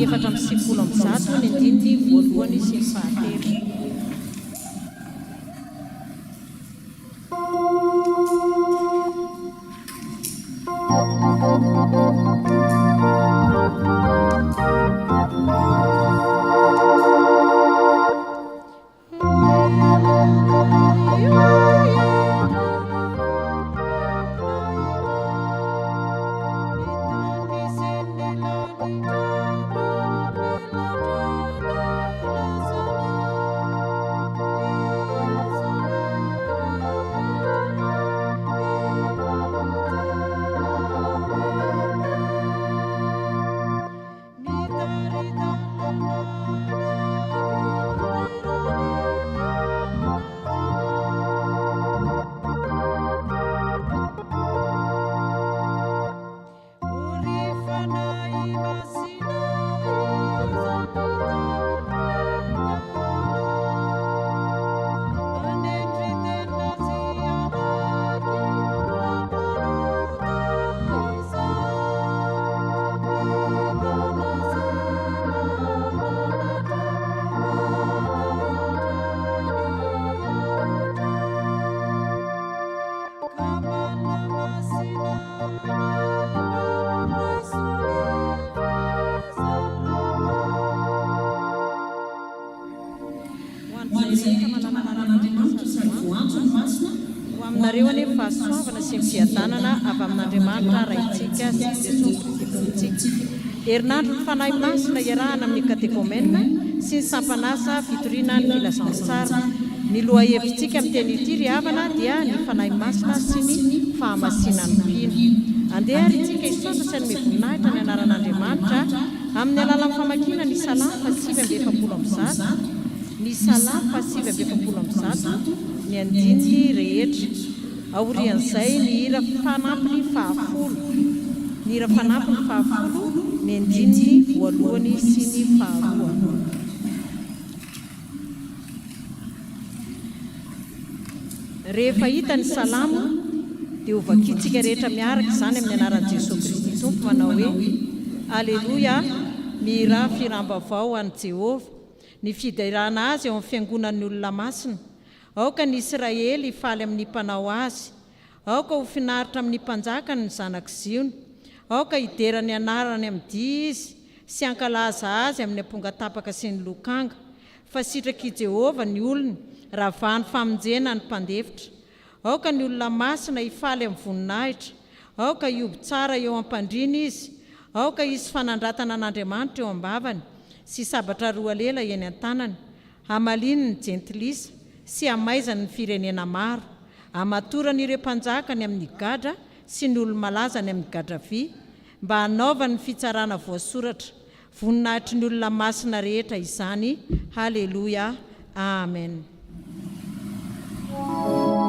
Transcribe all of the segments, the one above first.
470 ny andininy voalohany sy ny fahatelo. Aminareo anefa fahasoavana sy fiadanana avy amin'Andriamanitra raintsika sy Jesosy Kristy. Herinandro ny fanahy masina iarahana amin'ny katekomena sy ny sampanasa fitoriana ny filazantsara. Ny loha hevitsika amin'ny teny ity ry havana dia ny fanahy masina sy ny fahamasinan'ny mpino. Andeha ary itsika hisaotra sy ny voninahitra ny anaran'Andriamanitra amin'ny alalan'ny famakiana ny Salamo 5:7, ny Salamo 5:7, ny andininy rehetra. Aorian'izay ny hira fanampiny fahafolo, ny andininy voalohany sy ny faharoa. Rehefa hita ny Salamo dia ho vakitsika rehetra miaraka izany amin'ny anaran'i Jesosy Kristy Tompo manao hoe: Aleloia, mihira firambavao an'i Jehovah, ny fidirana azy eo amin'ny fiangonan'ny olona masina. Aoka ny Israely faly amin'ny mpanao azy, aoka ho finaritra amin'ny mpanjakany ny zanak-ziony, aoka hiderany anarany amin'ny dia izy sy ankalaza azy amin'ny ampongatapaka sy ny lokanga. Fa sitraky Jehovah ny olony, ravahany famonjena ny mpandefitra. Aoka ny olona masina hifaly amin'ny voninahitra, aoka hiobo tsara eo am-pandriana izy, aoka isy fanandratana an'Andriamanitra eo am-bavany sy sabatra roa lela eny an-tanany. Hamaliny ny jentilisa sy hamaizany ny firenena maro, hamatorany ireo mpanjakany amin'ny gadra sy ny olo-malazany amin'ny gadra vy, mba hanaovany ny fitsarana voasoratra. Voninahitry ny olona masina rehetra izany. Haleloia, amen. Oh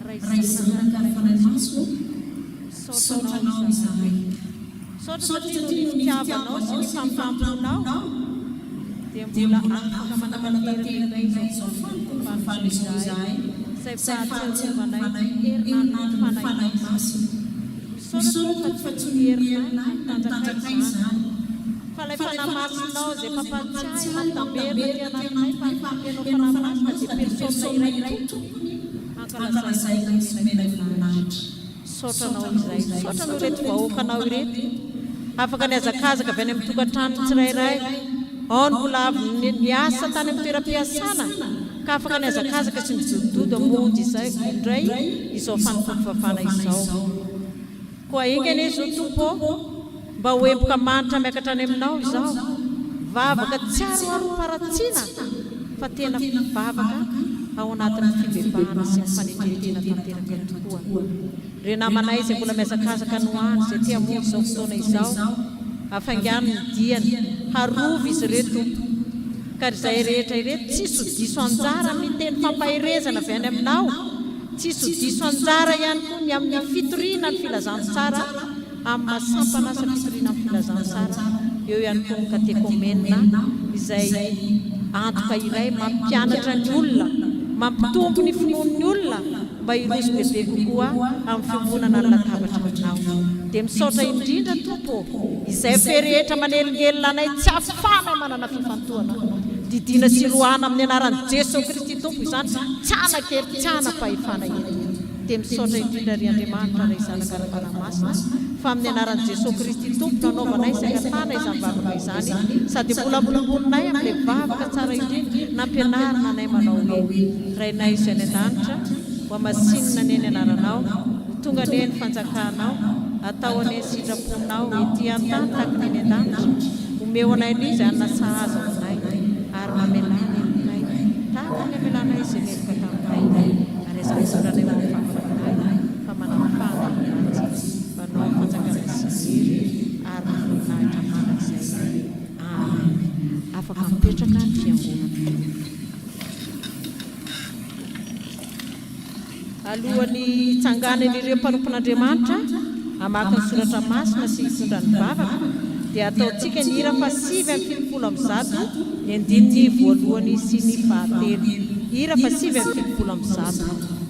ray zanakarafanamaso saotranao izahay saotra satria no fitiavanao sy ny fampamponao dia mbola afaka manamanaterana izay izao fanoko izahay say fahatsiarovanay herinandro fanahy masina misaotra fa tsy ny herinay tanjakay izany fa ilay fanamasinao izay pampatsiahy mamtamberina ty anatinay fampianao fanamasina dia persona iray tompony ankalazay sy menay voninahitra saotranao izay saotra no reto vahoakanao ireto afaka ny azakazaka avy any amin'ny tokantrano tsirairay ao ny mbola avy niasa tany amin'ny toeram-piasana ka afaka ny azakazaka sy mijodododo amonjy izay indray izao fanofofafana izao koa ingany izy o tompo mba hoemboka manitra miakatra any aminao izao vavaka tsiaro aro-paratsiana fa tena vavaka ao anatin'ny fibebahana sy ny fanetretena tanteraka tokoa re namanay izay mbola miazakazaka no any izay tia monjy izao fotoana izao afangano ny diany harovy izy reto ka izay rehetra ireto tsisy hodiso anjara amin'ny teny fampahirezana avy any aminao tsisy hodiso anjara ihany koa ny amin'ny fitoriana ny filazantsara amin'ny mahasampana asa fitoriana amin'ny filazantsara eo ihany koa ny katekomenina izay antoka iray mampianatra ny olona mampitombo ny finoan'ny olona mba iroso bebe kokoa amin'ny fimonana ny latabatra aminao dia misaotra indrindra tompo izay ferehetra manelingelina anay tsy afanay manana fifantohana didina sy roana amin'ny anaran'i Jesosy Kristy tompo izany tsy anakely tsy anam-pahefana eto dia misaotra indrindra ry Andriamanitra ray zanaka ny fanamasina fa amin'ny anaran'i Jesosy Kristy tompo nanaovanay sakafana izany vavaka izany sady mbola mbolombolonay amin'ilay vavaka tsara indrindra nampianarina anay manao hoe rainay izay any an-danitra ho amasinina ny anaranao tonga ny ny fanjakanao atao any sitraponao ety an-tany tahaka ny any an-danitra omeo anay n'izy anna sahaza aminay ary mamelana aminay tahaka ny amelana izay meloka taminay ary azahoranay mafafanahy fa manamafahanazy mbanao fanjakana sizery ary voninahitra manakizay amen afaka mipetraka ny fiangonana alohan'ny tsanganan'ireo mpanompon'Andriamanitra hamaky ny soratra masina sy hitondra ny vavaka dia ataontsika ny hira fa 7:70 ny andininy voalohany sy ny fahatelo hira fa 7:70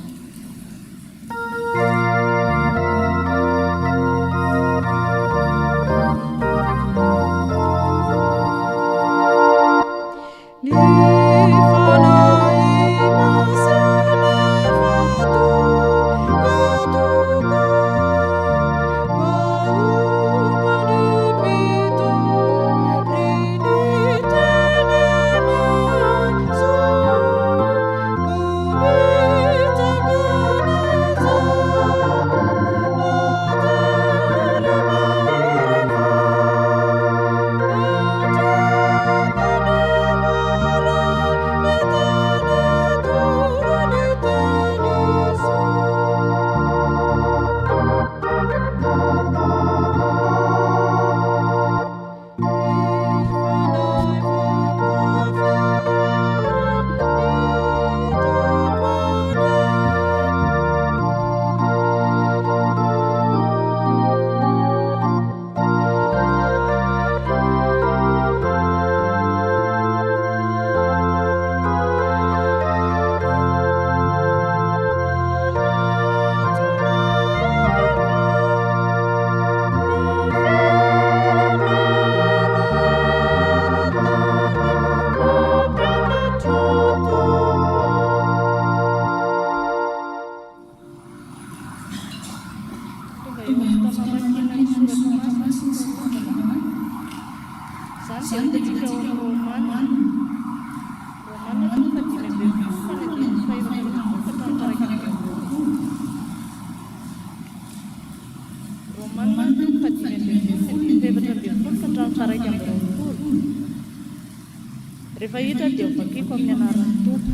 rehefa hitra dia vakiko amin'ny anaran'ny tompo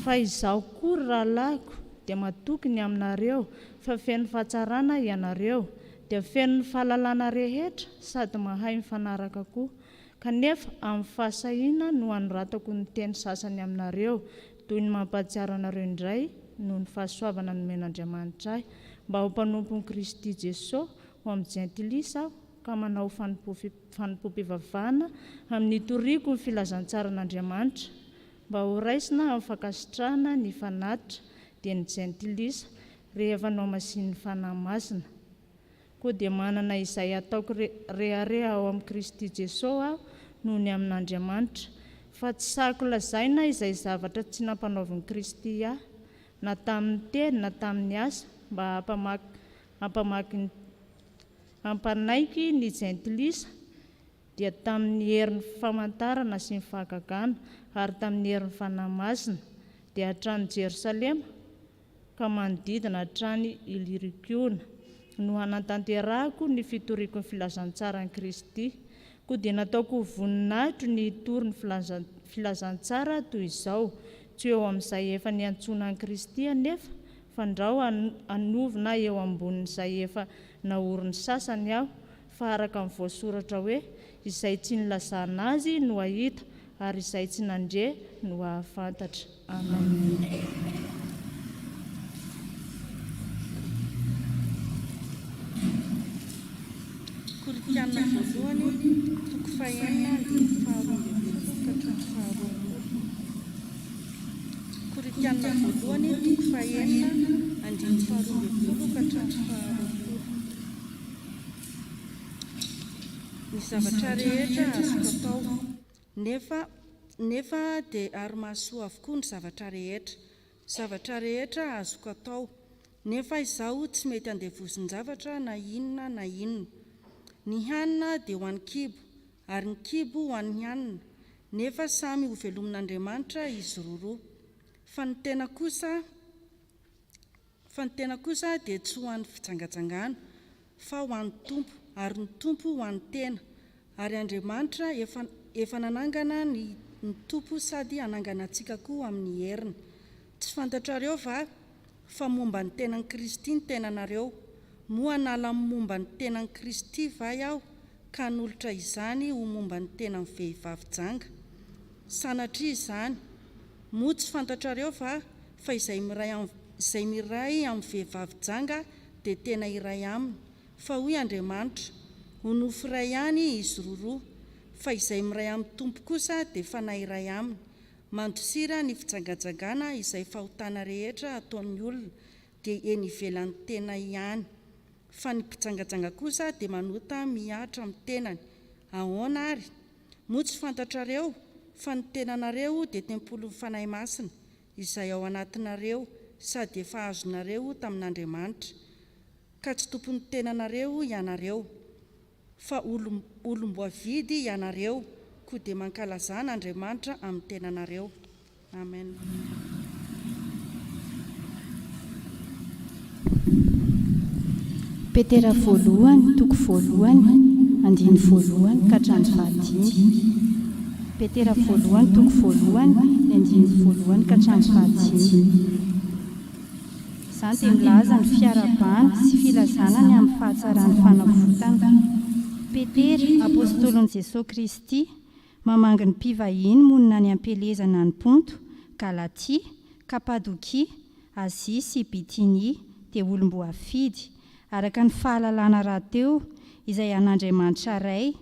fa izaho kory rahalahyko dia matoky ny aminareo fa feno fahatsarana ianareo dia feno ny fahalalana rehetra sady mahay mifanaraka koa kanefa amin'ny fahasahiana no anoratako ny teny sasany aminareo toy ny mampahatsiaro anareo indray noho ny fahasoavana nomen'Andriamanitra ahy mba ho mpanompo Kristy Jesosy ho amin'ny jentilisa ka manao fanompo-pivavahana amin'ny toriako ny filazantsara-n'Andriamanitra mba ho raisina amin'ny fankasitrahana ny fanatitra dia ny jentilisa rehefa nao masin'ny fanahy masina. Koa dia manana izay ataoko rehareha ao amin'ny Kristy Jesosy aho noho ny amin'Andriamanitra, fa tsy sahako lazaina izay zavatra tsy nampanaovin Kristy ahy na tamin'ny teny na tamin'ny asa mba hampanaiky ny jentilisa dia tamin'ny herin'ny famantarana sy ny fahagagana ary tamin'ny herin'ny fanahy masina dia hatrany Jerosalema ka manodidina hatrany Ilirikiona no hanatanterahako ny fitoriako ny filazantsara ny Kristy. Koa dia nataoko voninahitro ny tory ny filazantsara toy izao, tsy eo amin'izay efa niantsoana ny Kristy anefa fandrao anovina eo ambonin'izay efa naoriny sasany aho, fa araka amin'ny voasoratra hoe izay tsy nilazana azy no ahita ary izay tsy nandre no ahafantatra. Amen. Koritiana voalohany toko fahaenina andiny faharoa ka hatramin'ny faharoa. Koritiana voalohany toko fahaenina andiny faharoa ka hatramin'ny faharoa. Ny zavatra rehetra azoko atao nefa dia ary-mahasoa avokoa ny zavatra rehetra azoko atao nefa izaho tsy mety andevosin-javatra na inona na inona. Ny hanina dia ho an'ny kibo ary ny kibo ho an'ny hanina, nefa samy ho velomin'Andriamanitra izy roa. Fa ny tena kosa dia tsy ho an'ny fijangajangana fa ho an'ny tompo, ary ny tompo ho an'ny tena, ary Andriamanitra efa nanangana ny tompo sady hanangana antsika koa amin'ny heriny. Tsy fantatrareo va fa momba ny tenan'i Kristy ny tenanareo? Moa hanala momba ny tenan'i Kristy va aho ka nolotra izany ho momba ny tenan'ny vehivavy janga? Sanatria izany. Moa tsy fantatrareo va fa izay miray amin'ny vehivavy janga dia tena iray aminy, fa hoy Andriamanitra, ho nofo iray ihany izy roa, fa izay miray amin'ny tompo kosa dia fanahy iray aminy. Mandosira ny fijangajangana izay fahotana rehetra ataon'ny olona dia eny ivelan'ny tena ihany, fa ny mpijangajanga kosa dia manota mihatra amin'ny tenany. Ahoana ary? Moa tsy fantatrareo fa ny tenanareo dia tempolin'ny fanahy masina izay ao anatinareo sady efa azonareo tamin'Andriamanitra, ka tsy tompon'ny tenanareo ianareo fa olom-boavidy ianareo, koa dia mankalazana Andriamanitra amin'ny tenanareo. Amen. Petera voalohany toko voalohany andiny voalohany ka hatramin'ny fahadimy. Petera voalohany toko voalohany andiny voalohany ka hatramin'ny fahadimy. Izany dia milaza ny fiarabana sy filazana ny amin'ny fahatsaran'ny fanavotana. Petera, apôstôlon'i Jesosy Kristy, mamangy ny mpivahiny monina ny ampelezana ny Ponto, Galatia, Kapadokia, Azia sy Bitinia dia olom-boafidy araka ny fahalalana rahateo izay an'Andriamanitra ray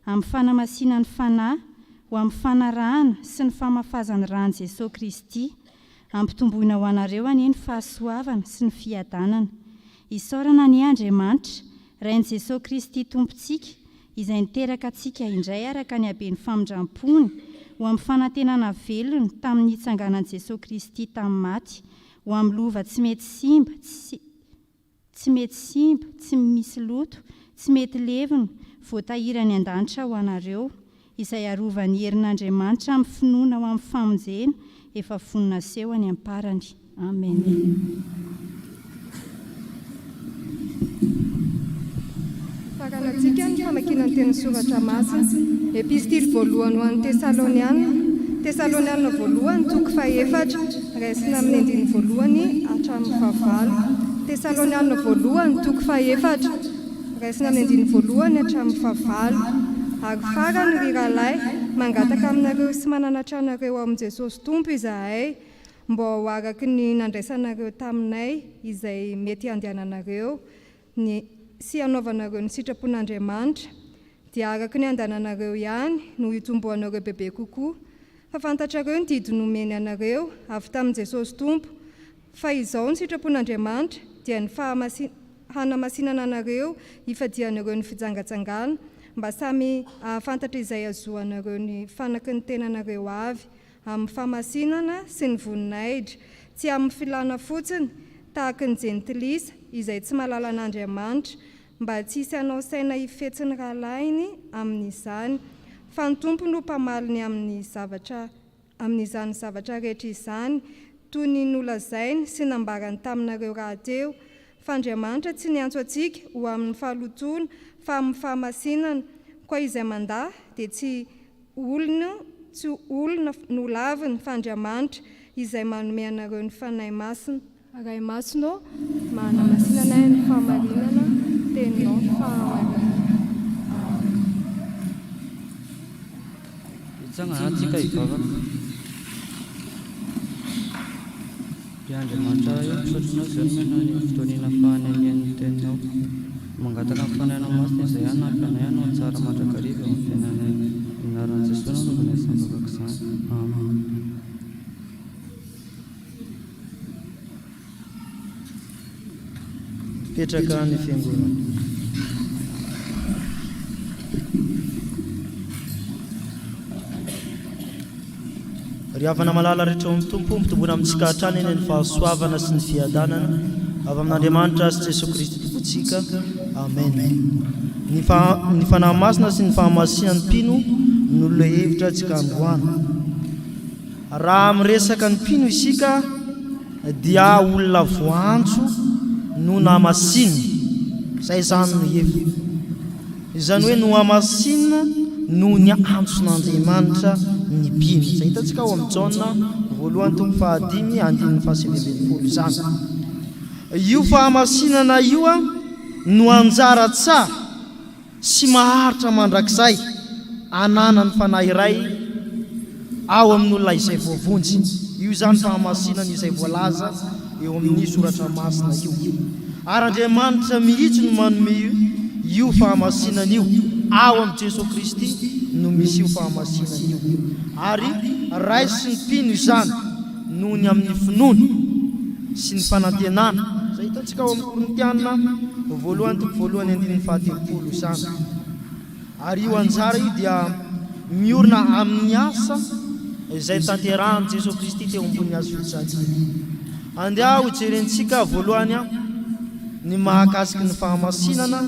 amin'ny fanamasinany fanahy ho amin'ny fanarahana sy ny famafazany rany Jesosy Kristy, ampitomboina ho anareo aneny fahasoavana sy ny fiadanana. Isaorana ny Andriamanitra, rain'i Jesosy Kristy tompontsika, izay niteraka antsika indray araka ny haben'ny famindram-pony ho amin'ny fanantenana velona tamin'ny itsanganan'i Jesosy Kristy tamin'ny maty, ho amin'ny lova tsy mety simba, tsy misy loto, tsy mety levina, voatahirany an-danitra ho anareo, izay arovan'ny herin'Andriamanitra amin'ny finoana ho amin'ny famonjena efa vonona seho any amparany. Amen. Faranantsika ny famakiana ny teny soratra masina, epistily voalohany ho an'ny Tesalonianina voalohany toko fahaefatra, raisina amin'ny andiny voalohany hatramin'ny fahavalo. Tesalonianina voalohany toko fahaefatra, raisina amin'ny andiny voalohany hatramin'ny fahavalo. Ary farany ry rahalahy mangataka aminareo sy mananatra anareo amin'ny Jesosy Tompo izahay, mba ho araky ny nandraisanareo taminay izay mety handehananareo sy hanaovanareo ny sitrapon'Andriamanitra dia araky ny andananareo ihany no hitomboanareo bebe kokoa. Fa fantatrareo ny didy nomeny anareo avy tamin'i Jesosy Tompo fa izao ny sitrapon'Andriamanitra dia ny hanamasinana anareo hifadianareo ny fijangatsangana mba samy ahafantatra izay azoanareo ny fanaky ny tenanareo avy amin'ny famasinana sy ny voninahitra, tsy amin'ny filana fotsiny tahaka ny jentilisa izay tsy mahalala an'Andriamanitra mba tsy hisy anao saina hifetsiny rahalainy amin'izany, fa ny Tompo no mpamaliny amin'izany zavatra rehetra izany toy ny nolazainy sy nambarany taminareo rahateo. Fa Andriamanitra tsy niantso antsika ho amin'ny fahalotona fa amin'ny fahamasinana, koa izay mandà dia tsy olona no laviny fa Andriamanitra izay manome anareo ny fanahy masina. Ray masino manamasinana ny fahamarinana teninao fahamarinana. Itsangatsika ivavaka dia Andriamanitra io misaotrana izany menany fotoanina fahananian'ny teninao mangatana fanahina masina izay hanampy anay anao tsara mandrakariva amin'ny fiainanay minaran'i Jesosy nanaovanay sambavaka izany. Amen. Petraka ny fiangonana. Ry havana malala rehetra amin'ny Tompo mitombona amintsika hatrany eny ny fahasoavana sy ny fiadanana avy amin'Andriamanitra sy Jesosy Kristy tompontsika. Amen. Ny fanahy masina sy ny fahamasinany mpino no lohevitra antsika androany. Raha miresaka ny mpino isika dia olona voantso no namasinina, izay zany no hevitra. Izany hoe no hamasinina no ny antson'Andriamanitra ny mpino. Izay hitantsika ao amin'ny Jaona 1:5-7 izany. Io fahamasinana io no anjara tsara sy maharitra mandrakizay ananany fanahy iray ao amin'olona izay voavonjy. Io zany fahamasinana izay voalaza eo amin'ny soratra masina io. Ary Andriamanitra mihitsy no manome io fahamasinana io. Ao amin'ny Jesosy Kristy no misy io fahamasinana io. Ary ray sy ny mpino izany noho ny amin'ny finoana sy ny fanantenana. Izay hitantsika ao amin'ny Korintiana 1:1-7 izany. Ary io anjara io dia miorina amin'ny asa izay tanterahan'i Jesosy Kristy teo ambony hazo fitsatsiana. Andeha ho jerentsika voalohany ny mahakasiky ny fahamasinana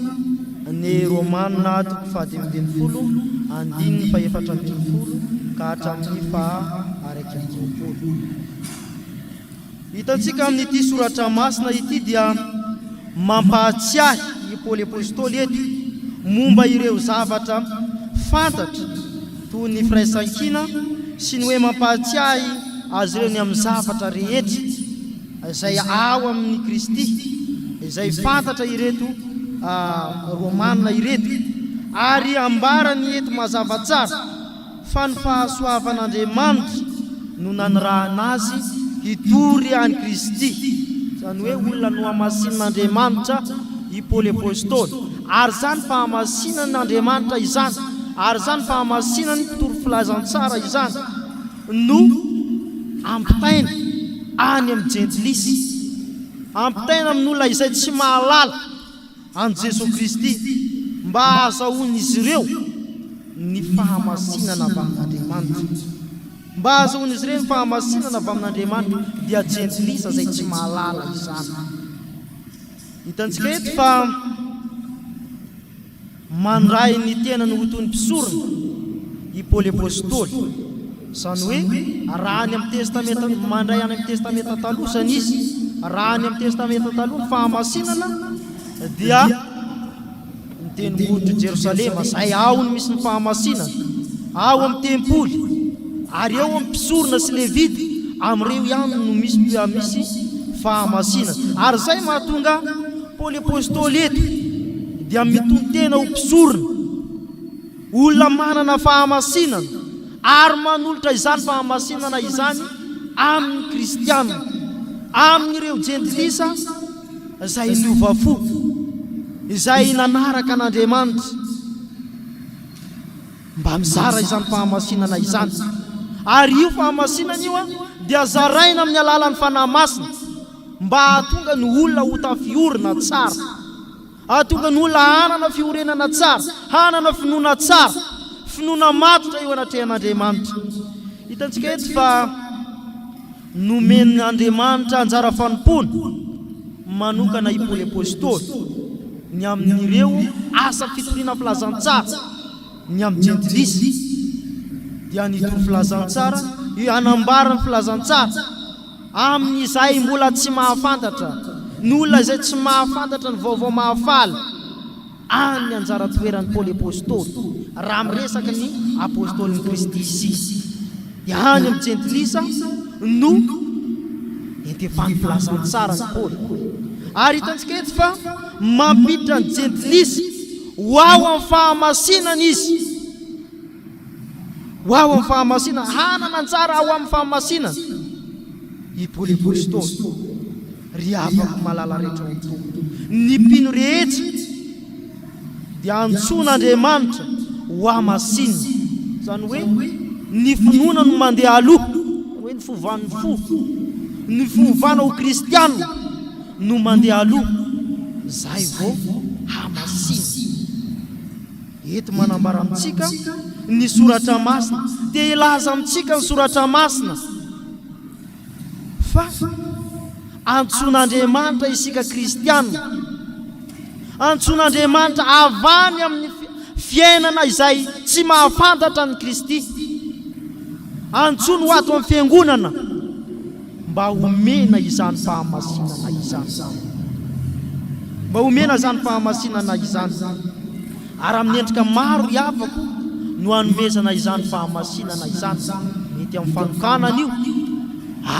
ny Romanina 5:12-7 ka hatramin'ny 9:20. Hitantsika amin'ity soratra masina ity dia mampahatsiahy i Paoly apôstôly eto momba ireo zavatra fantatra toy ny firaisan-kina sy ny hoe mampahatsiahy azy ireo ny amin'ny zavatra rehetra izay ao amin'ny Kristy, izay fantatra ireto Romanina ireto. Ary ambarany eto mazava tsara fa ny fahasoavan'Andriamanitra no nanirahana azy hitory an'i Kristy, izany hoe olona no hamasinan'Andriamanitra i Paoly apôstôly. Ary zany fahamasinan'Andriamanitra izany, ary zany fahamasinany mpitoro filazantsara izany no ampitaina any amin'ny jentilisa, ampitaina amin'olona izay tsy mahalala an' Jesosy Kristy mba azahoany izy ireo ny fahamasinana avy amin'Andriamanitra. Mba azahoany izy ireo ny fahamasinana avy amin'Andriamanitra dia jentilisa izay tsy mahalala izany. Hitantsika eto fa mandray ny tena ny hotony mpisorona i Paoly apôstôly, izany hoe raha any amin'ny testamenta mandray any amin'ny testamenta taloha zany izy, raha any amin'ny testamenta taloha ny fahamasinana dia ny tendrombohitry Jerosalema izay ao no misy ny fahamasinana, ao amin'ny tempoly, ary eo amin'ny mpisorona sy levity amin'ireo ihany no misy fahamasinana. Ary izay mahatonga Paoly apôstôly eto dia mitontena ho mpisorona, olona manana fahamasinana, ary manolotra izany fahamasinana izany amin'ny kristianina, amin'ireo jentilisa izay niovafo, izay nanaraka an'Andriamanitra, mba mizara izany fahamasinana izany. Ary io fahamasinana io dia zaraina amin'ny alalan'ny fanahy masina, mba hahatonga ny olona ho tafiorina tsara, hahatonga ny olona hanana fiorenana tsara, hanana finoana tsara, finoana matotra eo anatrehan'Andriamanitra. Hitantsika eto fa nomen'Andriamanitra anjara fanompona manokana i Paoly apôstôly ny amin'ireo asa fitoriana filazantsara, ny amin'ny jentilisa dia nitoro filazantsara, io hanambara ny filazantsara amin'izay mbola tsy mahafantatra, ny olona izay tsy mahafantatra ny vaovao mahafaly, any anjara toeran'ny Paoly apôstôly raha miresaka ny apôstôly ny Kristy isika, dia any amin'ny jentilisa no entefany filazantsara ny Paoly. Ary hitantsika eto fa mampiditra ny jentilisa ho ao amin'ny fahamasinana izy, ho ao amin'ny fahamasinana, hanana anjara ao amin'ny fahamasinana i Paoly apôstôly, ry afaka malala rehetra ny tompo. Ny mpino rehetra dia antsoin'Andriamanitra ho amasinina, izany hoe ny finoana no mandeha aloha, hoe ny fovan'ny fo, ny fovana ho kristianina no mandeha aloha, izay vao hamasina. Eto manambara amintsika ny soratra masina, dia ilaza amintsika ny soratra masina fa antsoin'Andriamanitra isika kristianina, antsoin'Andriamanitra avany amin'ny fiainana izay tsy mahafantatra ny Kristy, antsoiny ho ato amin'ny fiangonana mba homena izany fahamasinana izany, mba homena izany fahamasinana izany. Ary amin'ny endrika maro iavako no hanomezana izany fahamasinana izany, mety amin'ny fanokanana io,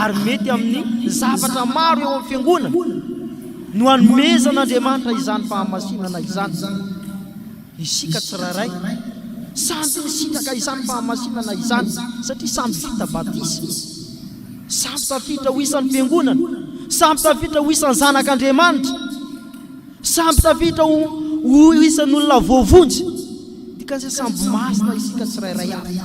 ary mety amin'ny zavatra maro eo amin'ny fiangonana no hanomezan'Andriamanitra izany fahamasinana izany. Isika tsirairay samby misitraka izany fahamasinana izany, satria samby vita batisa, samby tafiditra ho isan'ny fiangonana, samby tafiditra ho isan'ny zanak'Andriamanitra, samby tafiditra ho isan'ny olona voavonjy. Dikan'izay samby masina isika tsirairay avy,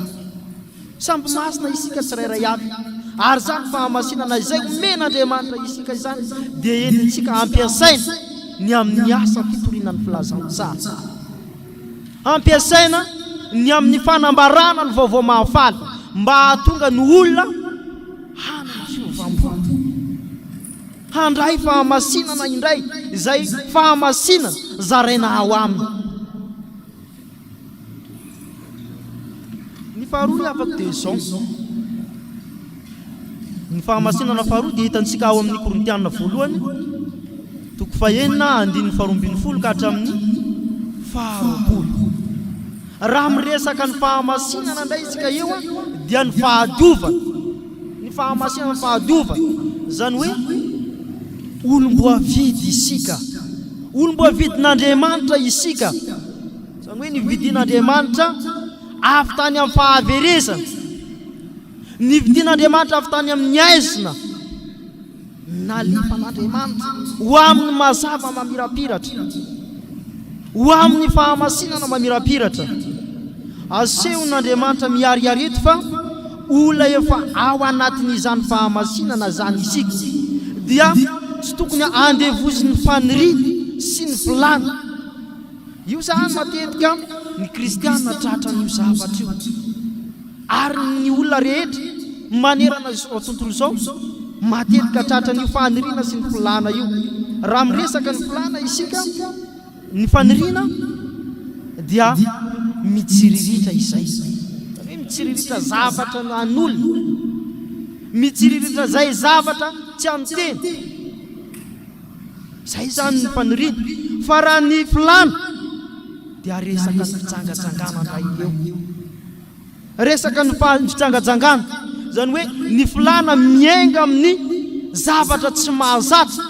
samby masina isika tsirairay avy. Ary zany fahamasinana izay omen'Andriamanitra isika izany dia entintsika ampiasaina ny amin'ny asa fitoriana ny filazantsara, ampiasaina ny amin'ny fanambarana ny vaovao mahafaly, mba hahatonga ny olona hanana fiovampo, handray fahamasinana indray izay fahamasinana zaraina ao aminy. Ny faharoa afaka dia izao, ny fahamasinana faharoa dia hitantsika ao amin'ny Korintianina voalohany toko 9:12 ka hatramin'ny 20. Raha miresaka ny fahamasinana indray isika eo dia ny fahadiovana, ny fahamasinana ny fahadiovana, izany hoe olom-boavidy isika, olom-boavidin'Andriamanitra isika, izany hoe nividin'Andriamanitra avy tany amin'ny fahaverezana, nividin'Andriamanitra avy tany amin'ny aizina, nalifan'Andriamanitra ho amin'ny mazava mamirapiratra, ho amin'ny fahamasinana mamirapiratra. Asehon'Andriamanitra miariary eto fa olona efa ao anatin'izany fahamasinana zany isika, dia tsy tokony andevoziny faniriana sy ny filana. Io zany matetika ny kristianina tratran'io zavatra io, ary ny olona rehetra manerana izao tontolo izao matetika tratran'io faniriana sy ny filana io. Raha miresaka ny filana isika, ny faniriana dia mitsiriritra izay, hoe mitsiriritra zavatra an'olona, mitsiriritra zay zavatra tsy anoteny, zay zany ny faniriana. Fa raha ny filana dia resaka ny fitsangajangana ndray eo, resaka ny fitsangajangana, izany hoe ny filana miainga amin'ny zavatra tsy mahazatra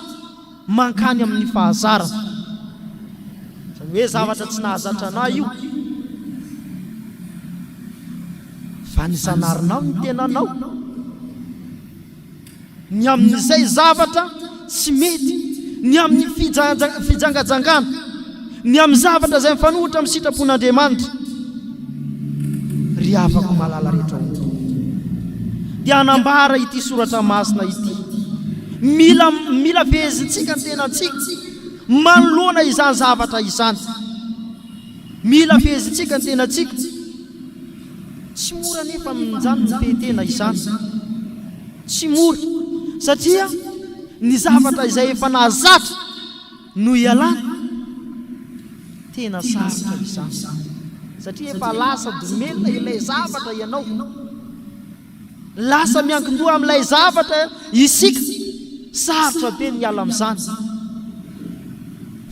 mankany amin'ny fahazarana, izany hoe zavatra tsy nahazatra anay io fa ny zanarinao ny tenanao, ny amin'izay zavatra tsy mety, ny amin'ny fijangajangana, ny amin'ny zavatra izay mifanohitra amin'ny sitrapon'Andriamanitra, ry afako malala rehetra ao dia hanambara ity soratra masina ity. Mila fehezintsika ny tenantsika manoloana izany zavatra izany. Mila fehezintsika ny tenantsika. Tsy mora nefa minjany ny fehetena izany. Tsy mora satria ny zavatra izay efa nahazatra no ialana tena sarotra izany. Satria efa lasa domelina ilay zavatra ianao, lasa miankin-doha amin'ilay zavatra isika, sarotra be ny ala amin'izany.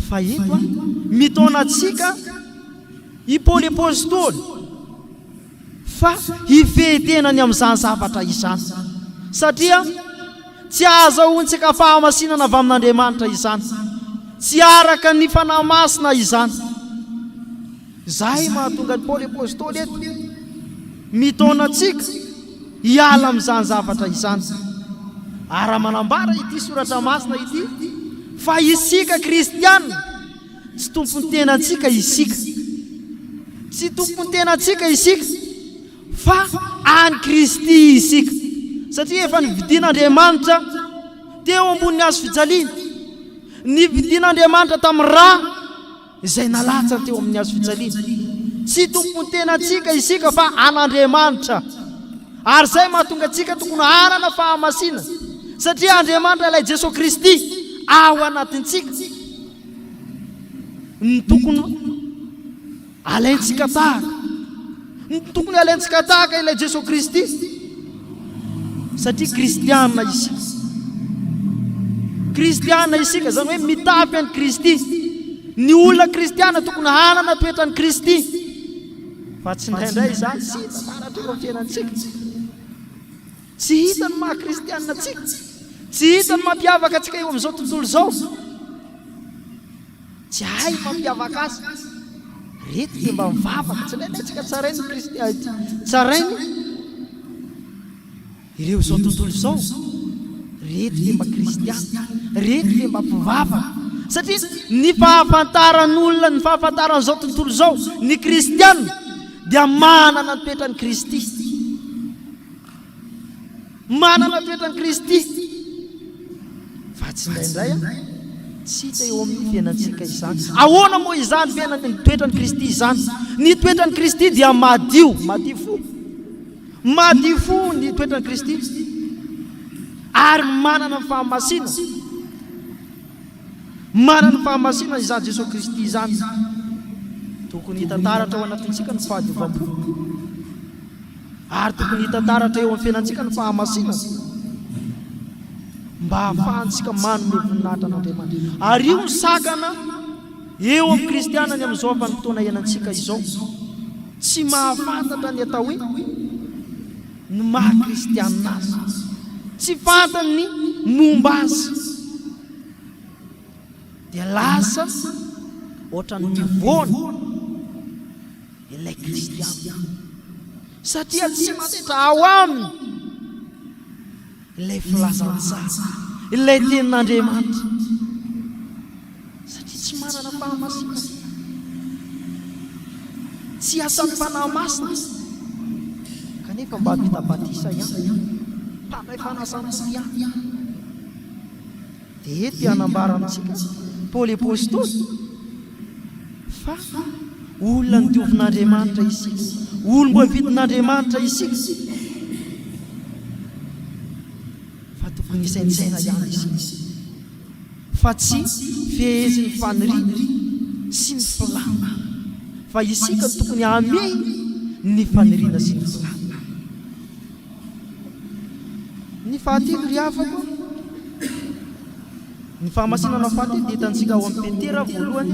Fa eto mitaona antsika i Paoly apôstôly fa hifehentenany amin'izany zavatra izany, satria tsy ahazahoantsika fahamasinana avy amin'Andriamanitra izany, tsy araka ny fanahy masina izany. Zay mahatonga ny Paoly apôstôly eto mitaona antsika hiala amin'izany zavatra izany. Ary manambara ity soratra masina ity fa isika kristianina tsy tompony tenantsika isika, tsy tompony tenantsika isika fa any Kristy isika, satria efa nividin'Andriamanitra teo ambony hazo fijaliana, nividin'Andriamanitra tamin'ny raha izay nalatsany teo amin'ny hazo fijaliana. Tsy tompony tenantsika isika fa an'Andriamanitra. Ary zay mahatonga antsika tokony harana fahamasina, satria Andriamanitra ilay Jesosy Kristy ao anatintsika ny tokony alaintsika tahaka, ny tokony alaintsika tahaka ilay Jesosy Kristy, satria kristianina isika. Kristianina isika zany hoe mitafy an'i Kristy. Ny olona kristianina tokony hanana toetrany Kristy, fa tsy indraindray izany tsy hita maratra eo amin'ny fiainantsika. Tsy hita ny maha-kristianina antsika, tsy hita ny mampiavaka antsika eo amin'izao tontolo izao. Tsy hay mampiavaka azy. Reto dia mba mivavaka, tsy ilaintsika tsarainy kristianina, tsarainy ireo izao tontolo izao. Reto dia mba kristianina, reto dia mba mpivavaka, satria ny fahafantaran'olona, ny fahafantaran'izao tontolo izao, ny kristianina dia manana ny toetrany Kristy, manana toetrany Kristy. Fa tsy indraindray tsy hita eo amin'ny fiainantsika izany. Ahoana moa izany fiainany toetrany Kristy izany? Ny toetrany Kristy dia madio, madio fo, madio fo ny toetrany Kristy, ary manana ny fahamasina, manana ny fahamasina izany Jesosy Kristy izany. Tokony hitantaratra ao anatintsika ny fahadiovampo, ary tokony hitantaratra eo amin'ny fiainantsika ny fahamasina, mba hahafahantsika manome voninahitra an'Andriamanitra. Ary io sakana eo amin'ny kristianany amin'izao vanim-potoana iainantsika izao, tsy mahafantatra ny atao hoe ny maha-kristianina azy, tsy fantany ny momba azy, dia lasa ohatran'ny mivona ilay kristianina, satria tsy matetra ao aminy ilay filazantsara, ilay tenin'Andriamanitra, satria tsy manana fahamasina, tsy asan'ny fanahy masina, kanefa mba vita batisa ihany, mpandray fanasam-polo ihany. Dia eto hanambara amintsika Paoly apôstôly fa olona ny diovin'Andriamanitra isika, olom-bo vidin'Andriamanitra isika, fa tokony isaintsaina ihany isika, fa tsy fehezin'ny faniriana sy ny filana, fa isika tokony hamey ny faniriana sy ny filana. Ny fahatelo ry havako, ny fahamasinana fahatelo dia hitantsika ao amin'ny Petera voalohany,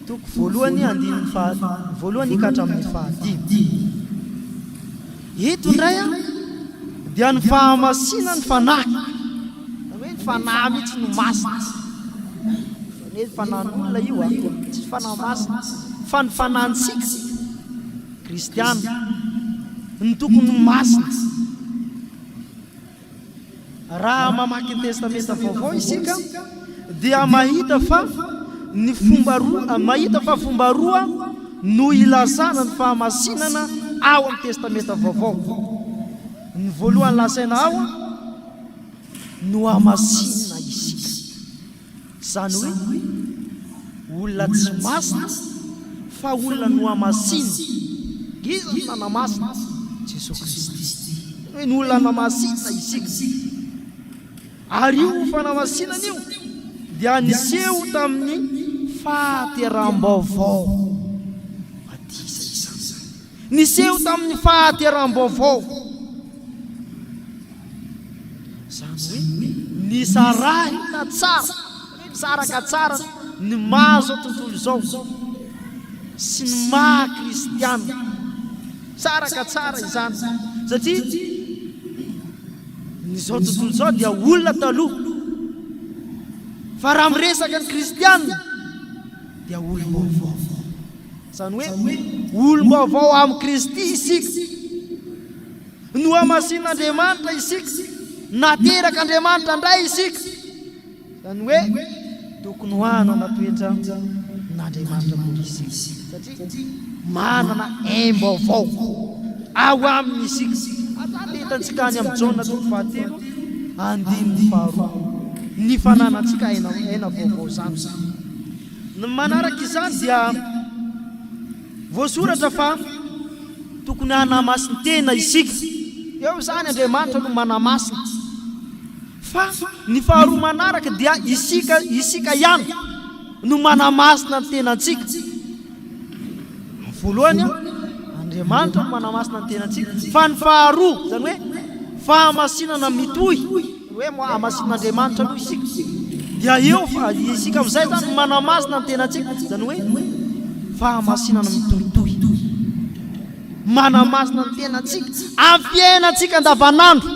toko voalohany andininy voalohany ka hatramin'ny fahadimy. Eto indray dia ny fahamasina ny fanahy, hoe ny fanahy mihitsy no masina, hoe fanahyn'olona io tsy fanahy masina, fa ny fanahintsika kristianina ny tokony masina. raha mamaky ny testamenta vaovao isika dia mahita fa ny fomba roa, mahita fa fomba roa no ilazana ny fahamasinana ao amin'ny testamenta vaovao. Ny voalohany lasaina ao no hamasinana isika, zany hoe olona tsy masina fa olona no hamasina. Iza no nanamasina? Jesosy Kristy. Hoe ny olona namasina isika, ary io fanamasinana io dia niseho tamin'ny fahateram-baovao. Matisa izany, niseho tamin'ny fahateram-baovao. Zany hoe nisarahina tsara, misaraka tsara ny mahazo tontolo izao sy ny maha kristiana. Saraka tsara izany satria nyzao tontolo izao dia olona taloha, fa raha miresaka ny kristiana dia olom-baovao. Zany hoe olom-baovao amin'ny Kristy isika, no hamasin'Andriamanitra isika, nateraka Andriamanitra ndray isika. Zany hoe tokony ho ano anatoetra n'Andriamanitra moa isika, satria manana aim-baovao ao aminy isika. Hitantsika any amin'ny Jaona 3:5 ny fananantsika aina vaovao zany. Ny manaraka izany dia voasoratra fa tokony hanamasiny tena isika. Eo zany Andriamanitra no manamasina, fa ny faharoa manaraka dia isika ihany no manamasina ny tenantsika. Voalohany Andriamanitra no manamasina ny tenantsika, fa ny faharoa zany hoe fahamasinana mitohy, hoe hamasin'Andriamanitra aloha isika, dia eo fa isika amin'izay zany manamasina ny tenantsika. Zany hoe fahamasinana mitohitohy, manamasina ny tenantsika amin'ny fiainantsika andavanandro.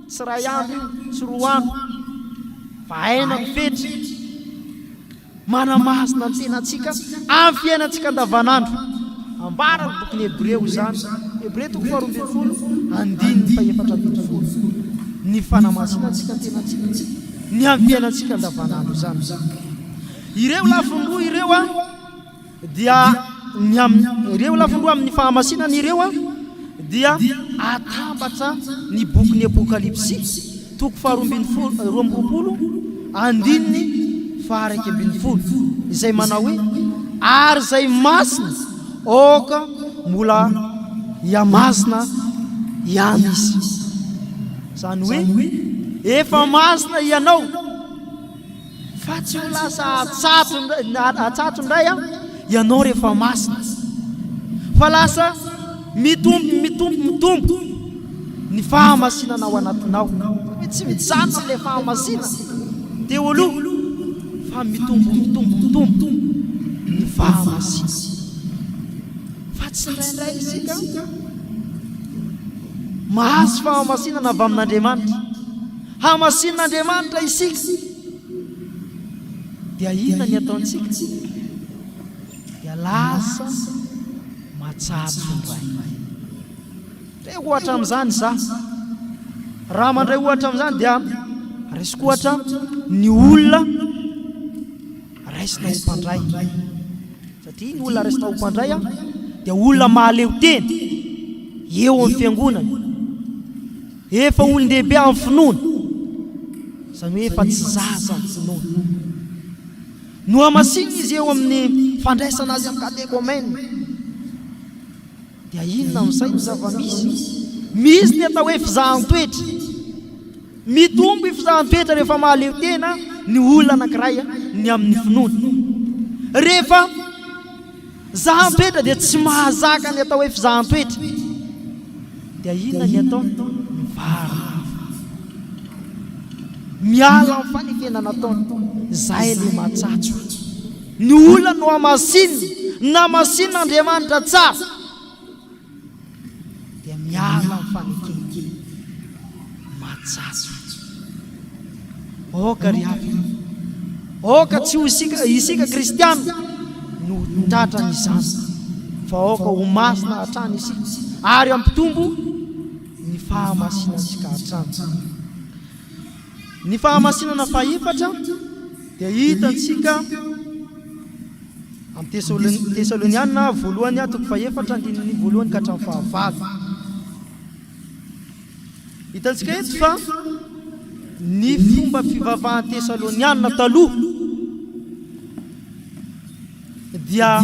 Tsy ray andro io, tsy roa andro, fa aina mifetra. Manamasina ny tenantsika amin'ny fiainantsika andavanandro. Ambara ny bokin'ny Hebreo zany, Hebreo 12:4, ny fanamasinantsika ny tenantsika ny amin'ny fiainantsika andavanandro zany. Ireo lafindroa ireo dia ireo lafindroa amin'ny fahamasinana ireo dia atambatra ny bokin'ny Apokalipsy 12:20 izay manao hoe ary zay masina oka mbola hiamasina ihany izy. Zany hoe efa masina ianao, fa tsy ho lasa atsatso ndray ianao rehefa masina, fa lasa mitombo ny fahamasinana ao anatinao. Tsy mijanona le fahamasina teo aloha, fa mitombo ny fahamasina. Fa tsy indraindray isika mahazo fahamasinana avy amin'Andriamanitra, hamasin'Andriamanitra isika, dia inona ny ataontsika? Dia lasa matsatso indray. Re ohatra amin'izany za, raha mandray ohatra amin'izany dia raisiko ohatra ny olona raisina ho mpandray, satria ny olona raisina ho mpandray dia olona mahaleo teny eo amin'ny fiangonana, efa olon-dehibe amin'ny finoana, zany hoe efa tsy zaza amin'ny finoana. No hamasina izy eo amin'ny fandraisana azy amin'ny katekômena, dia inona amin'izay ny zava-misy? Misy ny atao hoe fizahan-toetra, mitombo fizahan-toetra rehefa mahaleo tena ny olona anankiray ny amin'ny finoana. Rehefa zahan-toetra dia tsy mahazaka ny atao hoe fizahan-toetra, dia inona ny atao? Mivary, miala amin'ny fanefenana ataony. Zay le matsatso. Ny olona no hamasinina, namasin'Andriamanitra tsara, dia miala amin'ny fanekena matsatso. Oka ry hafa, oka tsy ho isika kristiana no tratrany izany, fa oka ho masina hatrany isika, ary ampitombo ny fahamasinantsika hatrany. ny fahamasinana faefatra dia hitantsika amin'ny Tesaloniana voalohany toko faefatra andininy voalohany ka hatramin'ny fahavalo. Hitantsika eto fa ny fomba fivavahan'ny Tesaloniana taloha dia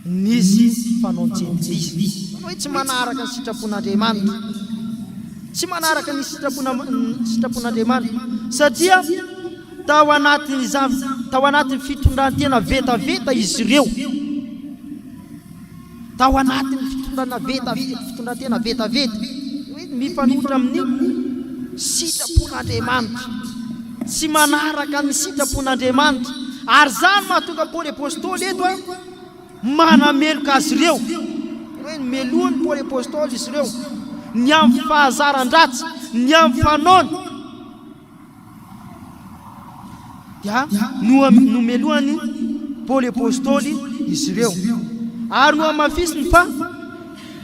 nisy fanaontsendrisy hoe tsy manaraka ny sitrapon'Andriamanitra, tsy manaraka ny sitrapon'Andriamanitra satria tao anatin'ny fitondrantena vetaveta izy ireo, tao anatin'ny fitondrantena vetaveta hoe mifanohitra amin'ny sitrapon'Andriamanitra, tsy manaraka ny sitrapon'Andriamanitra. Ary zany mahatonga Paoly apôstôly eto manameloka azy ireo hoe melohan'ny Paoly apôstôly izy ireo ny amin'ny fahazaran-dratsy, ny amin'ny fanaony dia no melohan'ny Paoly apôstôly izy ireo. Ary no amafisiny fa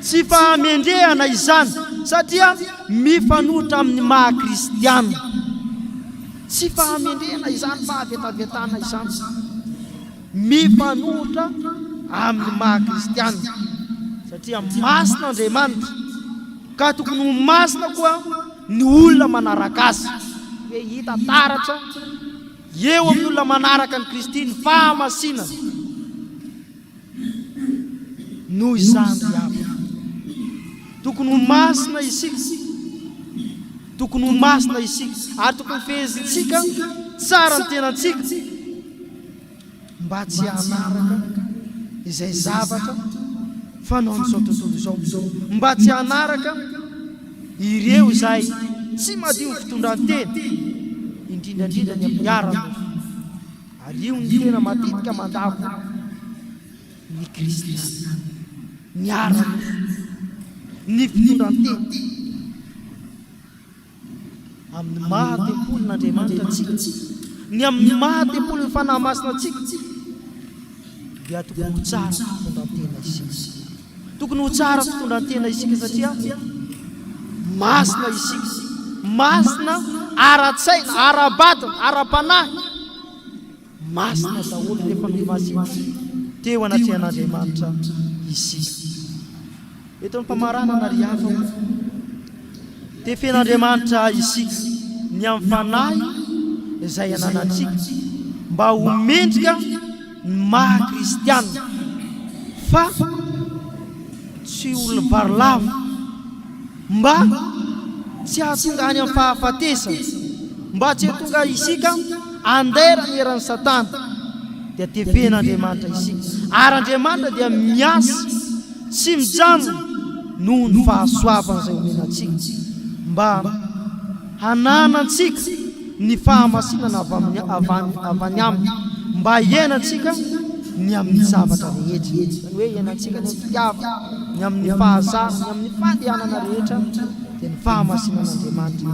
tsy fahamendrehana izany satria mifanohitra amin'ny maha-kristianina, tsy fahamendrehana izany, fahavetavetana izany, mifanohitra amin'ny maha-kristianina satria masina Andriamanitra ka tokony ho masina koa ny olona manaraka azy. Hoe hita taratra eo amin'ny olona manaraka ny Kristy ny fahamasinana noho izany rehetra. Tokony ho masina isika, tokony ho masina isika, ary tokony fehezintsika tsara ny tenantsika mba tsy hanaraka izay zavatra fanaon'izao tontolo izao, mba tsy hanaraka ireo izay tsy madio ny fitondrantena, indrindrandrindra ny amin'ny ara-nofo. Ary io ny tena matetika mandavo ny kristiana, ny ara-nofo, ny fitondrantena amin'ny mahatempolon'Andriamanitra antsika, ny amin'ny mahatempolon'ny fanahy masina antsika dia tokony ho tsara fitondrantena isika, tokony ho tsara fitondrantena isika satria masina isika, masina ara-tsaina, ara-batana, ara-panahy, masina daholo rehefa mimasina teo anatrehan'Andriamanitra isika. Eto ny mpamaranana ry hafa tefen'Andriamanitra isika ny amin'ny fanahy izay ananantsika mba ho mendrika ny maha-kristianina, fa tsy olona varilava, mba tsy hahatonga any amin'ny fahafatesana, mba tsy hahatonga isika andera ny eran'ny Satana, dia tefen'Andriamanitra isika. Ary Andriamanitra dia miasa sy mijanona noho ny fahasoavana izay omenantsika mba hananantsika ny fahamasinana avy aminy, mba hiainantsika ny amin'ny zavatra rehetra, izany hoe hiainantsika ny fitiavana, ny amin'ny fahazana, ny amin'ny fandehanana rehetra dia ny fahamasinan'Andriamanitra.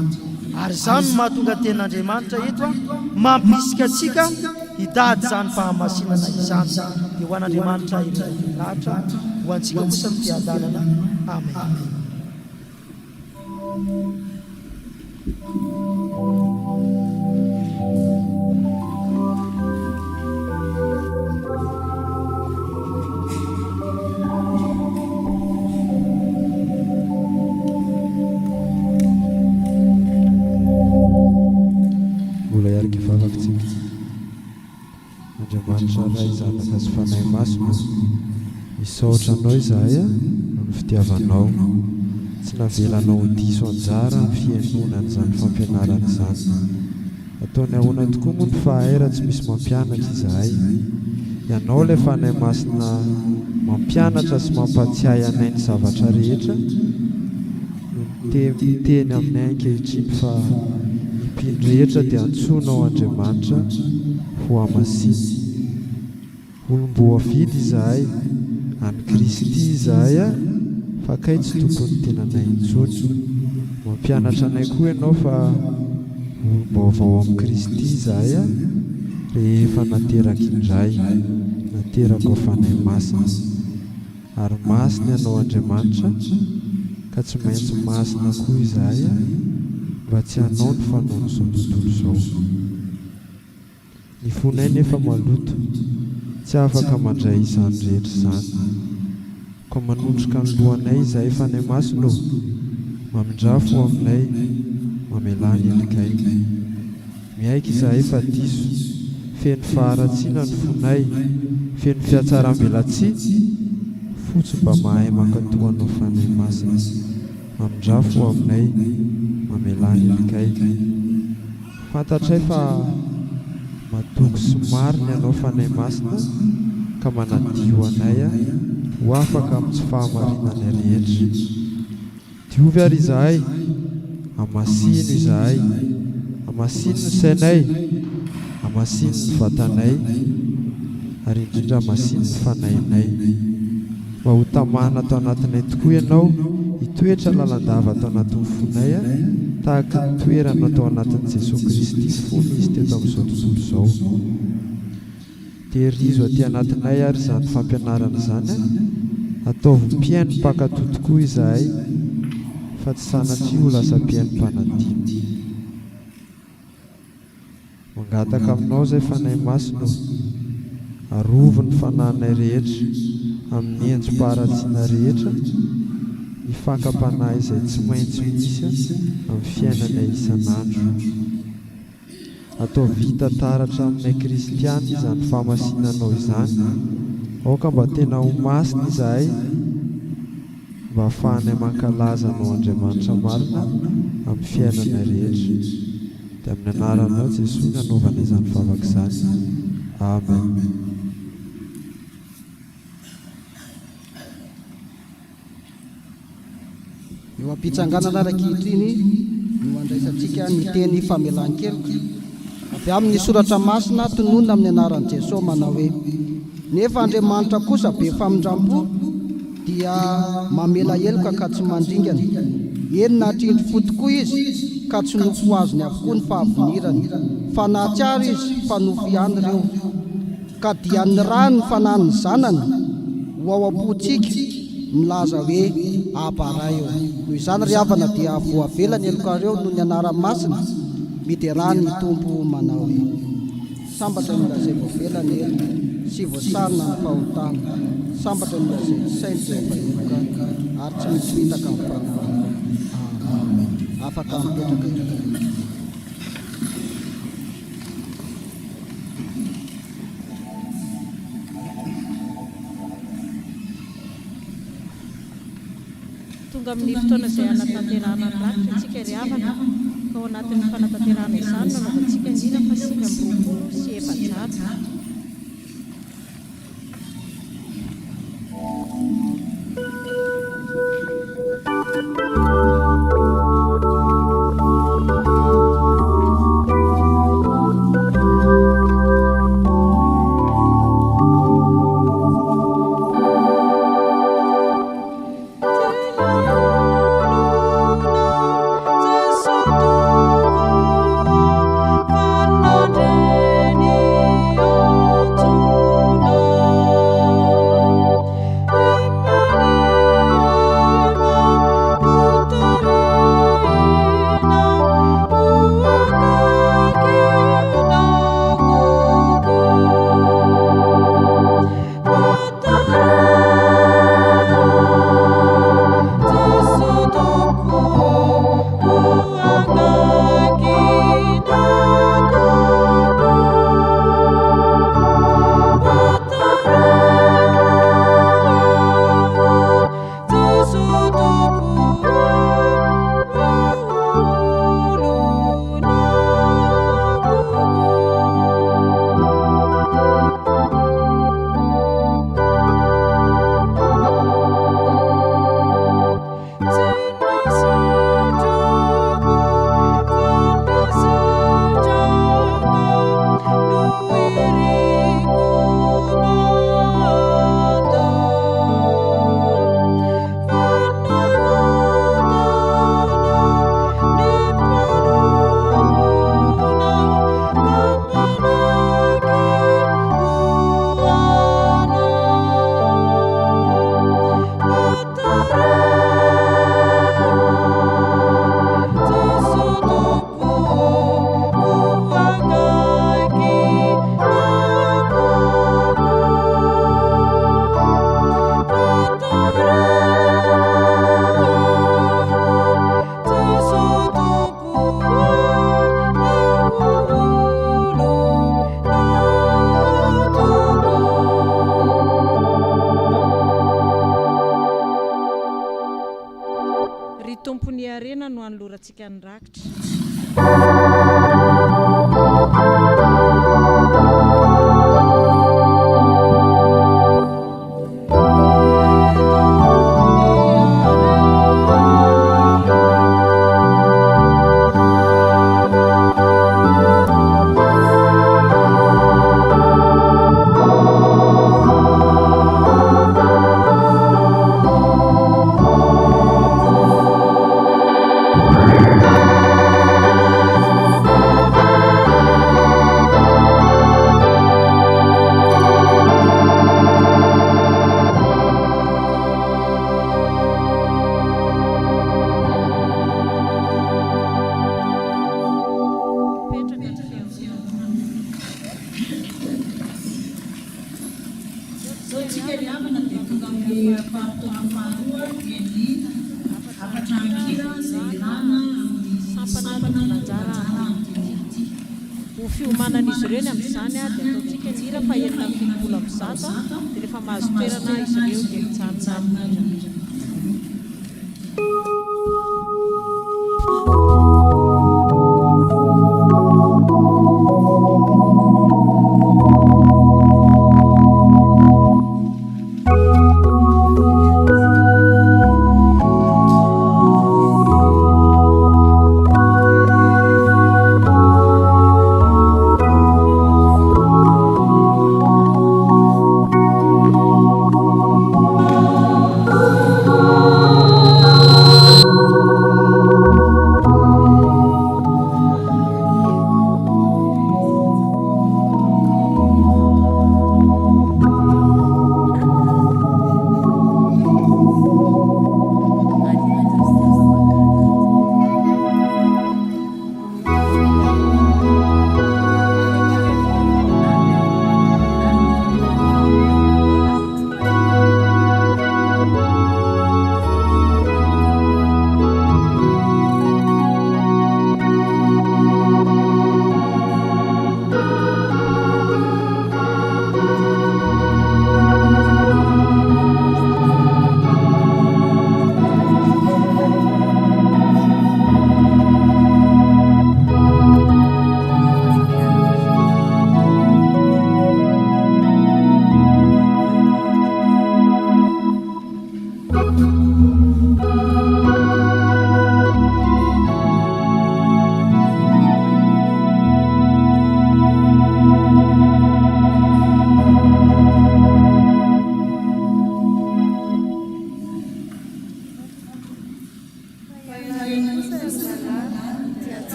Ary izany no mahatonga ten'Andriamanitra eto mampisika atsika hitady izany fahamasinana izany. Dia ho an'Andriamanitra ireny lahatra, ho antsika kosa ny fiadanana. Amen. Mbola iaraka ivavakatsika. Andriamanitra ray zanaka sy fanahy masina, misaotra anao izahay amin'ny fitiavanao, tsy navelanao diso anjara ny fianonan'izany fampianarana izany. Ataony ahoana tokoa moa ny fahaira tsy misy mampianatra izahay. Ianao ilay fanahy masina mampianatra sy mampatsiahy anay ny zavatra rehetra, teny aminay ankehitriny fa impindrehetra dia antsonao Andriamanitra ho amasiny. Olom-boavidy izahay, any Kristy izahay fa kay tsy tokony tena nay intsony. Mampianatra anay koa ianao fa olom-baovao amin'ny Kristy izahay rehefa nateraka indray, nateraka ao fanahy masina. Ary masina ianao Andriamanitra, ka tsy maintsy masina koa izahay mba tsy hanao ny fanaony izao tontolo izao. Ny fonay nefa maloto tsy afaka mandray izany rehetra izany, ka manondroka ny lohanay izahay fa nay masino mamindrafo aminay mamelany elikay. Miaika izahay fa diso feno faharatsiana ny fonay, feno fiatsaram-belatsia fotsy mba mahay mankatohanao fanay masina, mamindrafo aminay mamelany elikay. Fantatray fa matoky sy marina ianao fanay masina ka manadio anay ho afaka amin'ny tsy fahamarinana rehetra. Diovy ary izahay, amasino izahay, amasino ny sainay, amasino ny vatanay, ary indrindra amasino ny fanainay. Mba ho tamana atao anatinay tokoa ianao, hitoetra lalandava atao anatin'ny fonay tahaka ny toerana atao anatin'i Jesosy Kristy fony izy teto amin'izao tontolo izao. Tehirizo aty anatinay ary izany fampianarana izany, ataovy mpiaino mpakato tokoa izahay fa tsy sanatria ho lasa mpiaino-mpanadino. Mangataka aminao izay fanay masino, arovo ny fananay rehetra amin'ny enjom-paharatsiana rehetra, ny fakam-panahy izay tsy maintsy misy amin'ny fiainanay isan'andro. Atao vita taratra aminay kristiana izany famasinanao izany, aoka mba tena ho masina izahay, mba ahafahanay mankalaza anao Andriamanitra marina amin'ny fiainanay rehetra. Dia amin'ny anaranao Jesosy nanaovana izany favaka izany. Amen. Eo am-pitsanganana rakitriny no andraisantsika ny teny famelan-keloka avy amin'ny soratra masina tonona amin'ny anaran'i Jesosy manao hoe: nefa Andriamanitra kosa be famindrampo dia mamela heloka ka tsy mandringana, eny na hatrindry fo tokoa izy ka tsy nofo azony avokoa ny fahavinirany, fa nahatsiaro izy fa nofo ihany ireo, ka dia ny rany ny fanan'ny zanany ho ao am-pontsika milaza hoe Abaraeo. Noho izany ry havana dia voavela ny helokareo noho ny anarany masina, miderany ny tompo manao hoe: sambatra ny olona izay voavela ny elo sy voasarona ny fahotana, sambatra ny olona izay sainy izay vaheloka ary tsy misy fitaka amin'ny fanahy. Afaka mipetraka. Tonga amin'ny fotoana izay anatanterahana ny lavitra antsika ry havana, ka ao anatin'ny fanatanterahana izany nanaovantsika ny ina fa 5 sy 4. Jesús antsika ny rakitra. Fiomanan'izy ireny amin'izany dia ataontsika ny hira fahenina amin'ny fitopolo amin'ny zato dia rehefa mahazo toerana izy ireo dia mijanona hira. Oh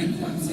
Thank you.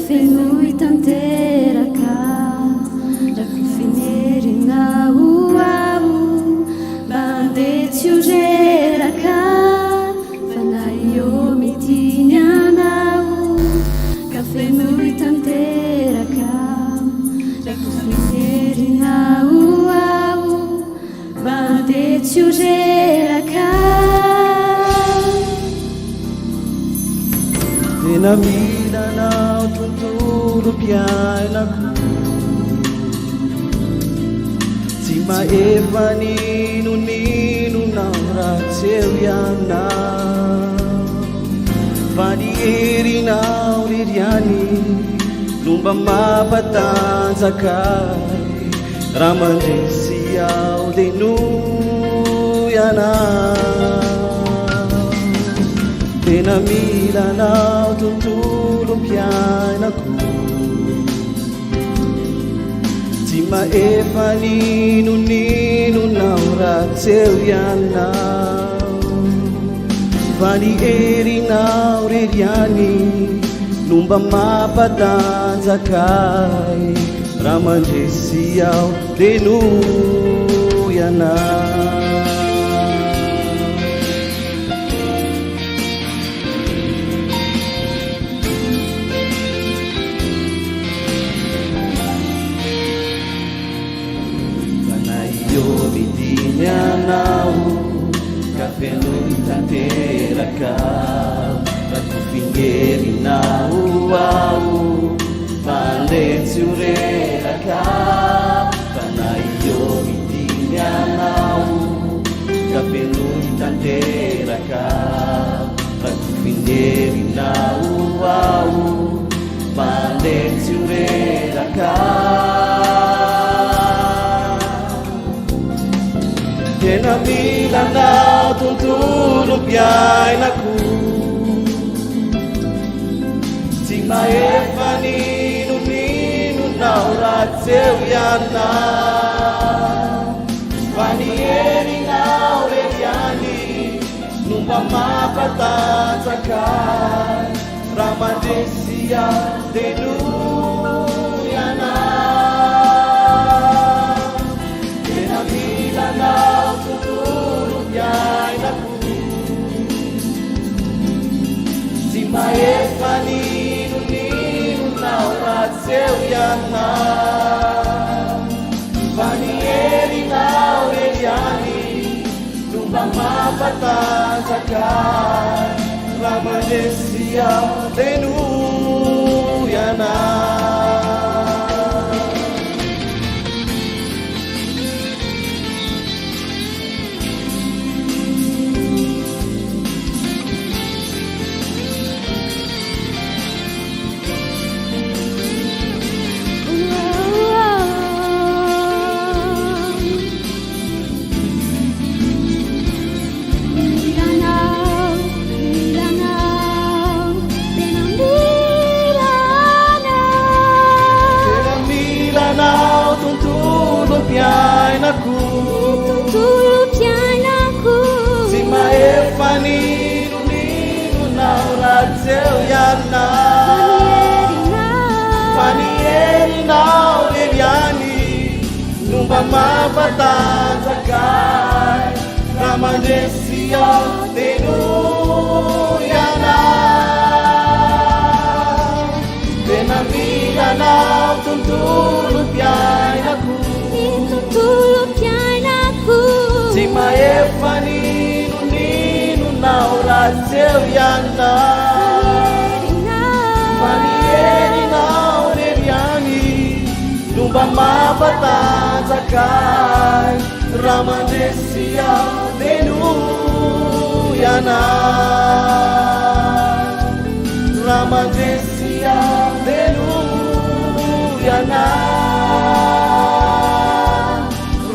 Fenui tanteraka rakofinerinao ao bandetsiogeraka fanaio mitinianao ka fenui tanteraka rakofinerinao ao bandetsiogeraka tena milanao tontolo piainako tsy maefa ninonao ratseo ianao fa ny herinao ririany lomba mampatanjakay raha mandresy ao de no ianao tena milanao tontolo piainako tsy maefa ninonao ratseo ianao fa ny herinao reriany lomba mampatanjakay raha mandresy ao de no ianao Nyanau kafenui tanteraka rakufingerinau au mandetsureraka kanaio mitinyanau kafenui tanteraka rakufingerinau au mandetsureraka tena milanao tontolo piainako tsy maefa ninonao ratseo ianao fa ny herinao reriany lomba mampatanjakay raha mandresy ao de no ianao tena milanao tontolo piainako tsy maefa ninonao ratseo ianao fa ny herinao reriany lomba mampatanjakay raha mandresy ao de no ianao piainako tontolo piainako tsy maefa ninonao ratseo ianao fa ny herinao reriany lomba mampatanjakay raha mandresy ao de no ianao tena milanao tontolo piainako tontolo piainako tsy efa ninonao ratseo ianta fa nierinao neriany nomba mampatanjakay raha mandresy ao deno iana raha mandresy ao deno iana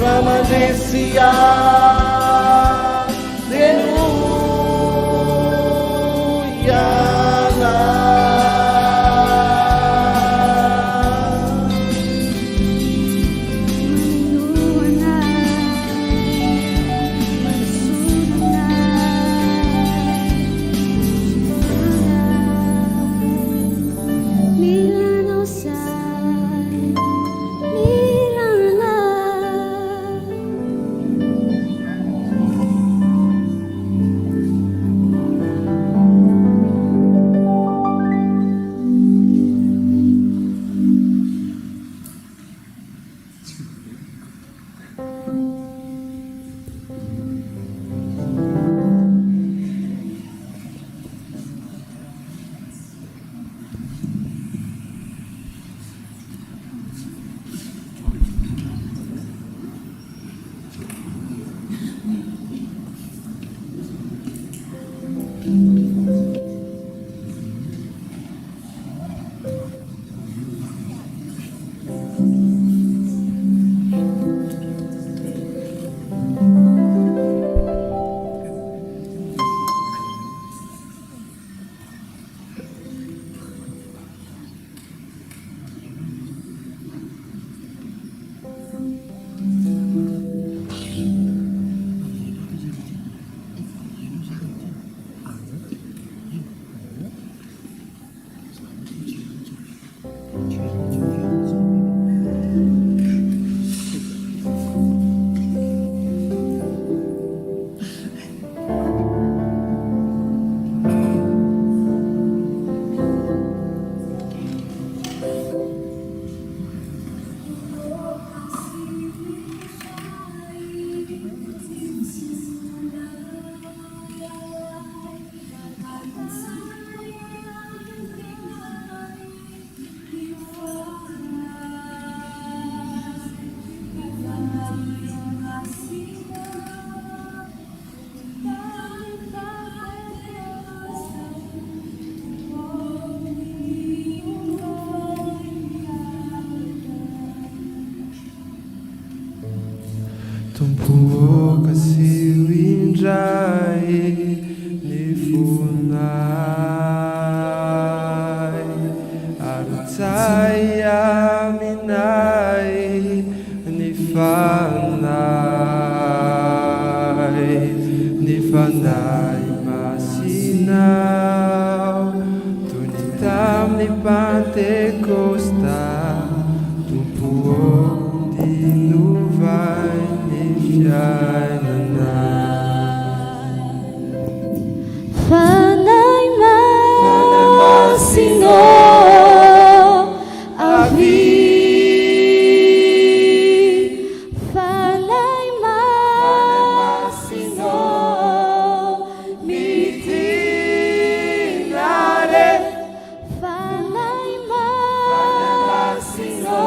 raha mandresy ao deno iana Tumpukasiu indrai nifunai arutai aminai nifanai masinau tunitam ni Pentecosta tumpuo dinuvai Fanai masingo avi Fanai masingo mitinare Fanai masingo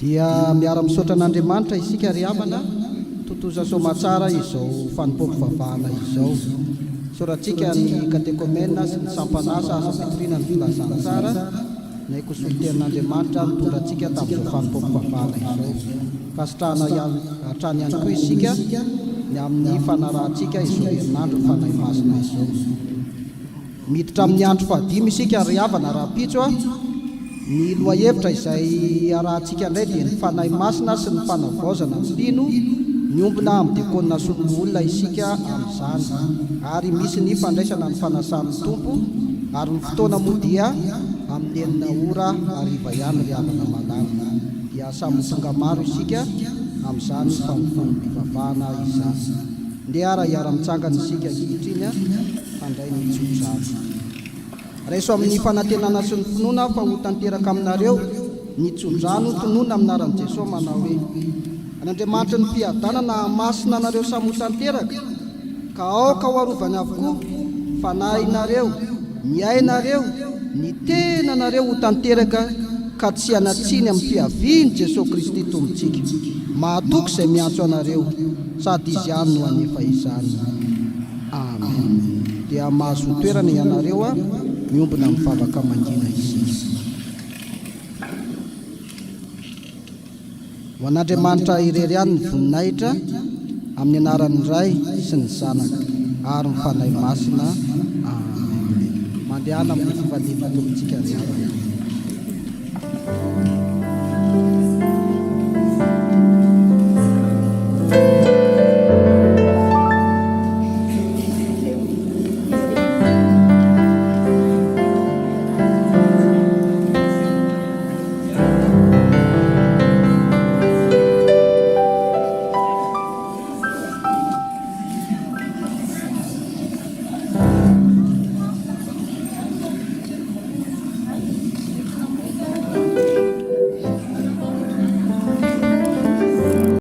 dia miara misaotra an'Andriamanitra isika ry havana totoza somatsara izao fanompoako vavahana izao soratsika ny katekomena sy ny sampanasa asa fitorina ny filazana tsara ny haiko soliten'Andriamanitra mitondratsika tamin'izao fanompoako vavahana izao kasitrahana hatrany ihany koa isika ny amin'ny fanarahantsika izao herinandro ny fanahy masina izao miditra amin'ny andro fahadimy isika ry havana raha-pitso a ny loha hevitra izay arahantsika indray dia ny fanahy masina sy ny fanavaozana ny mpino ny ombona amin'ny dekonina solon'olona isika amin'izany ary misy ny fandraisana ny fanasan'ny tompo ary ny fotoana moa dia amin'ny enina ora ariva ihany ry havana malala dia samy tonga maro isika amin'izany fanompoany mpivavahana izany ndia ara-mitsangana isika ankehitriny fandray ny tsodrano raiso amin'ny fanantenana sy ny finoana fa ho tanteraka aminareo ny tsodrano tonoana aminaran'i Jesosy manao hoe an'Andriamanitra ny mpiadanana masina anareo samy ho tanteraka ka aoka ho arovany avokoa fanahinareo miainareo ny tenanareo ho tanteraka ka tsy anatsiny amin'ny mpiaviany Jesosy Kristy tombontsika mahatoky izay miantso anareo sady izy ihany no hanefa izany amen dia mahazo toerana ianareo a miombona mivavaka mangina isika ho an'Andriamanitra irery ihany ny voninahitra amin'ny anaran'ny Ray sy ny Zanaka ary ny fanahy masina amen mandehana amin'ny fivaliana tombontsika ry havana